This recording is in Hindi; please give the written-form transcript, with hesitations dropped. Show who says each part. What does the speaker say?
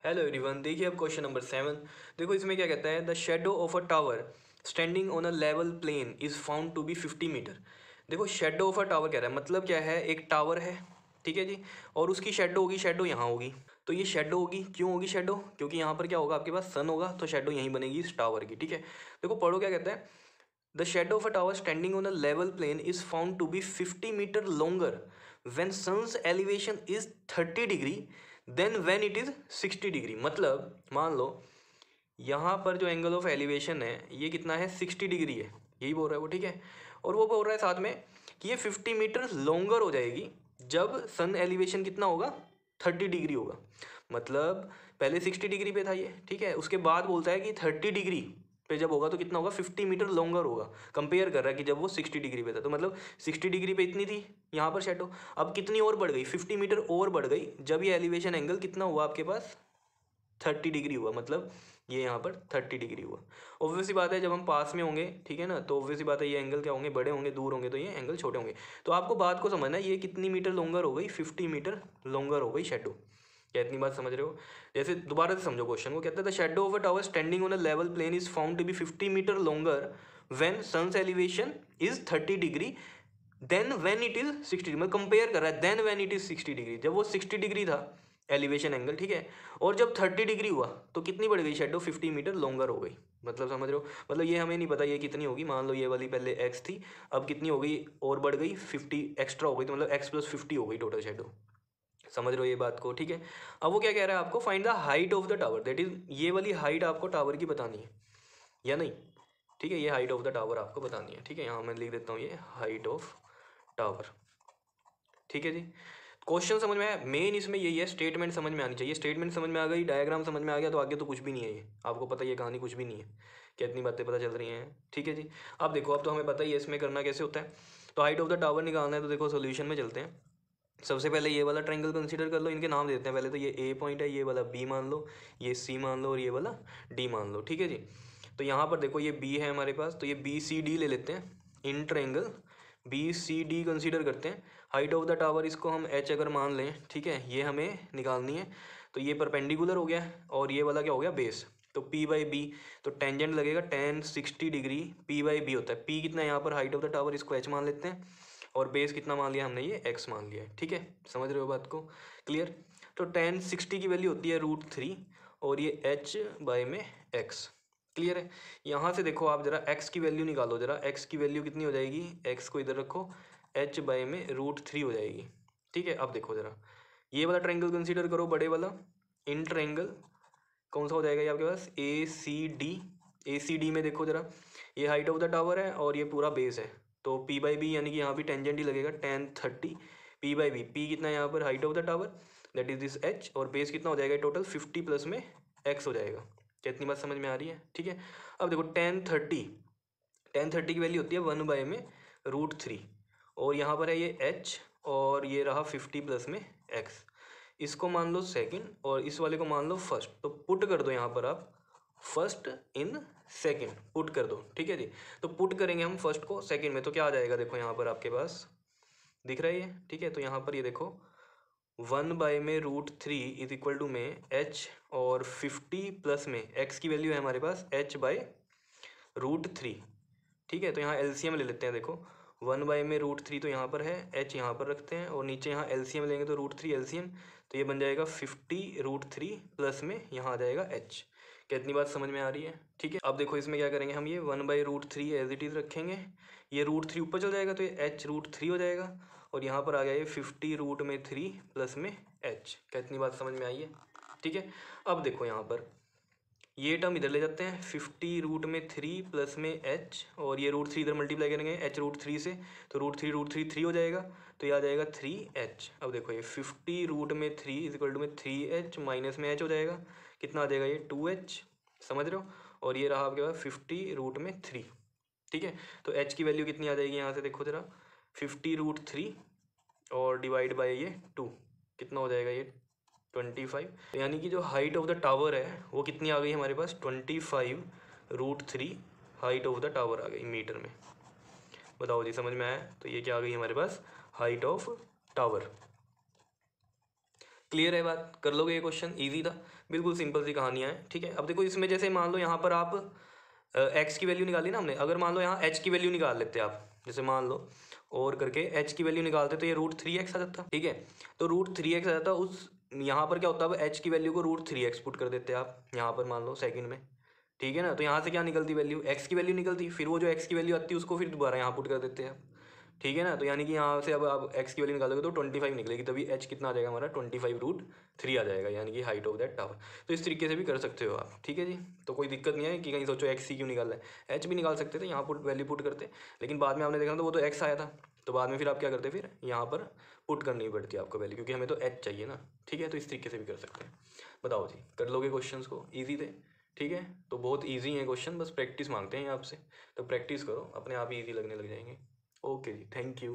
Speaker 1: हेलो एवरीवन, देखिए अब क्वेश्चन नंबर 7। देखो इसमें क्या कहता है, the shadow of a tower standing on a level plane is found to be 50 metre. देखो शेडो ऑफ अ टावर कह रहा है, मतलब क्या है, एक टावर है, ठीक है जी, और उसकी शेडो होगी, शेडो यहाँ होगी। तो ये शेडो होगी, क्यों होगी शेडो? क्योंकि यहाँ पर क्या होगा, आपके पास सन होगा, तो शेडो यहीं बनेगी इस टावर की, ठीक है। देखो पढ़ो क्या कहता है, the shadow of a tower standing on a level plane is found to be 50 metre longer when sun's elevation is 30 degree then when it is 60 degree. मतलब मान लो यहाँ पर जो एंगल ऑफ एलिवेशन है ये कितना है, 60 डिग्री है, यही बोल रहा है वो, ठीक है। और वो बोल रहा है साथ में कि ये 50 मीटर लॉन्गर हो जाएगी जब सन एलिवेशन कितना होगा, 30 डिग्री होगा। मतलब पहले 60 डिग्री पे था ये, ठीक है, उसके बाद बोलता है कि 30 डिग्री पे जब होगा तो कितना होगा, 50 मीटर लॉन्गर होगा। कंपेयर कर रहा है कि जब वो 60 डिग्री पे था, तो मतलब 60 डिग्री पे इतनी थी यहाँ पर शेडो, अब कितनी और बढ़ गई, 50 मीटर और बढ़ गई जब ये एलिवेशन एंगल कितना हुआ आपके पास, 30 डिग्री हुआ। मतलब ये यहाँ पर 30 डिग्री हुआ। ऑब्वियस सी बात है, जब हम पास में होंगे, ठीक है ना, तो ऑब्वियस सी बात है ये एंगल क्या होंगे, बड़े होंगे, दूर होंगे तो ये एंगल छोटे होंगे। तो आपको बात को समझना है, ये कितनी मीटर लॉन्गर हो गई, 50 मीटर लॉन्गर हो गई शेडो। क्या इतनी बात समझ रहे हो? जैसे दोबारा से समझो क्वेश्चन को, कहते हैं the shadow of a tower standing on a level plane is found to be 50 metre longer when sun's elevation is 30 degree then when it is 60 degree. मतलब कंपेयर कर रहा है, then when it is 60 degree, जब वो 60 डिग्री था एलिवेशन एंगल, ठीक है, और जब 30 डिग्री हुआ तो कितनी बढ़ गई शेडो, 50 मीटर लॉन्गर हो गई। मतलब समझ रहे हो? मतलब ये हमें नहीं पता ये कितनी होगी, मान लो ये वाली पहले एक्स थी, अब कितनी हो गई और बढ़ गई, 50 एक्स्ट्रा हो गई, तो मतलब एक्स प्लस 50 हो गई टोटल शेडो। समझ रहे हो ये बात को? ठीक है। अब वो क्या कह रहा है आपको, find the height of the tower, that is ये वाली हाइट आपको टावर की बतानी है या नहीं, ठीक है, ये हाइट ऑफ द टावर आपको बतानी है, ठीक है। यहाँ मैं लिख देता हूँ ये हाइट ऑफ टावर, ठीक है जी। क्वेश्चन समझ में आया? मेन इसमें यही है, स्टेटमेंट समझ में आनी चाहिए। स्टेटमेंट समझ में आ गई, डायग्राम समझ में आ गया, तो आगे तो कुछ भी नहीं है, ये आपको पता है, ये कहानी कुछ भी नहीं है। क्या इतनी बातें पता चल रही हैं? ठीक है जी। अब देखो, अब तो हमें पता ही है इसमें करना कैसे होता है। तो हाइट ऑफ द टावर निकालना है, तो देखो सोल्यूशन में चलते हैं। सबसे पहले ये वाला ट्रायंगल कंसीडर कर लो, इनके नाम देते हैं पहले। तो ये ए पॉइंट है, ये वाला बी मान लो, ये सी मान लो, और ये वाला डी मान लो, ठीक है जी। तो यहाँ पर देखो ये बी है हमारे पास, तो ये बी सी डी ले लेते हैं, इन triangle B C D consider करते हैं। हाइट ऑफ द टावर इसको हम एच अगर मान लें, ठीक है, ये हमें निकालनी है। तो ये परपेंडिकुलर हो गया और ये वाला क्या हो गया, बेस। तो P बाई बी, तो टेंजेंट लगेगा tan 60 degree, P by B होता है। P कितना है यहाँ पर, हाइट ऑफ द टावर, इसको H मान लेते हैं, और बेस कितना मान लिया हमने, ये x मान लिया है, ठीक है। समझ रहे हो बात को? क्लियर? तो टेन 60 की वैल्यू होती है √3, और ये h बाय में x। क्लियर है? यहाँ से देखो आप जरा x की वैल्यू निकालो, जरा x की वैल्यू कितनी हो जाएगी, x को इधर रखो, h बाय में √3 हो जाएगी, ठीक है। अब देखो जरा ये वाला ट्रायंगल कंसीडर करो, बड़े वाला, इन ट्रायंगल कौन सा हो जाएगा ये आपके पास, ए सी डी। ए सी डी में देखो जरा, ये हाइट ऑफ द टावर है और ये पूरा बेस है, तो P बाई बी यानी कि यहाँ भी टेंजेंट ही लगेगा, tan 30 P by B. P कितना है यहाँ पर, height of the tower, that is this H, और बेस कितना हो जाएगा टोटल, 50 प्लस में x हो जाएगा। क्या इतनी बात समझ में आ रही है? ठीक है। अब देखो टेन थर्टी की वैल्यू होती है 1 बाय में √3, और यहाँ पर है ये h, और ये रहा 50 प्लस में x। इसको मान लो सेकंड और इस वाले को मान लो फर्स्ट, तो पुट कर दो यहाँ पर आप फर्स्ट इन सेकंड, पुट कर दो, ठीक है जी। तो पुट करेंगे हम फर्स्ट को सेकंड में, तो क्या आ जाएगा, देखो यहाँ पर आपके पास दिख रहा है ये, ठीक है। तो यहाँ पर ये देखो 1 बाय में √3 इज इक्वल टू में h, और 50 प्लस में x की वैल्यू है हमारे पास h बाय √3, ठीक है। तो यहाँ एलसीएम ले लेते हैं, देखो 1 बाय में √3 तो यहाँ पर है, h यहाँ पर रखते हैं, और नीचे यहाँ एलसीएम लेंगे तो √3 एलसीएम, तो ये बन जाएगा 50 √3 प्लस में यहाँ आ जाएगा h। क्या इतनी बात समझ में आ रही है? ठीक है। अब देखो इसमें क्या करेंगे हम, ये 1 बाय √3 एज इट इज़ रखेंगे, ये √3 ऊपर चल जाएगा तो ये h √3 हो जाएगा, और यहाँ पर आ गया ये 50 √3 प्लस में h। क्या इतनी बात समझ में आई है? ठीक है। अब देखो यहाँ पर ये टर्म इधर ले जाते हैं, 50 √3 प्लस में h, और ये √3 इधर मल्टीप्लाई करेंगे h √3 से, तो √3 3 हो जाएगा, तो ये आ जाएगा 3h। अब देखो ये 50 √3 इज इक्वल टू में 3h माइनस में h हो जाएगा, कितना आ जाएगा ये 2h। समझ रहे हो? और ये रहा आपके पास 50 √3, ठीक है। तो h की वैल्यू कितनी आ जाएगी यहाँ से, देखो जरा 50 √3 और डिवाइड बाय ये 2, कितना हो जाएगा ये 25। यानी कि जो हाइट ऑफ द टावर है वो कितनी आ गई हमारे पास, 25 √3 हाइट ऑफ द टावर आ गई मीटर में। बताओ जी, समझ में आया? तो ये क्या आ गई हमारे पास, हाइट ऑफ टावर। क्लियर है बात, कर लोगे ये क्वेश्चन, ईजी था, बिल्कुल सिंपल सी कहानियाँ हैं, ठीक है। अब देखो इसमें जैसे मान लो यहाँ पर आप एक्स की वैल्यू निकाली ना हमने, अगर मान लो यहाँ एच की वैल्यू निकाल लेते आप, जैसे मान लो और करके एच की वैल्यू निकालते तो ये √3x आ जाता, ठीक है। तो √3x आ जाता, उस यहाँ पर क्या होता है, एच की वैल्यू को √3x पुट कर देते आप यहाँ पर, मान लो सेकंड में, ठीक है ना। तो यहाँ से क्या निकलती वैल्यू, एक्स की वैल्यू निकलती, फिर वो जो एक्स की वैल्यू आती है उसको फिर दोबारा यहाँ पुट कर देते हैं, ठीक है ना। तो यानी कि यहाँ से अब आप एक्स की वैल्यू निकालोगे तो 25 निकलेगी, तभी एच कितना आ जाएगा हमारा 25√3 आ जाएगा, यानी कि हाइट ऑफ दैट टावर। तो इस तरीके से भी कर सकते हो आप, ठीक है जी। तो कोई दिक्कत नहीं है कि कहीं सोचो एक्स सी क्यों निकालना है, एच भी निकाल सकते थे, यहाँ पुट वैल्यू पुट करते, लेकिन बाद में आपने देखा तो वो तो एक्स आया था, तो बाद में फिर आप क्या करते, फिर यहाँ पर पुट करनी पड़ती है आपको वैल्यू, क्योंकि हमें तो एच चाहिए ना, ठीक है। तो इस तरीके से भी कर सकते हैं। बताओ जी, कर लोगे क्वेश्चंस को, ईजी थे, ठीक है। तो बहुत ईजी है क्वेश्चन, बस प्रैक्टिस मांगते हैं आपसे, तो प्रैक्टिस करो, अपने आप ही ईजी लगने लग जाएंगे। ओके जी, थैंक यू।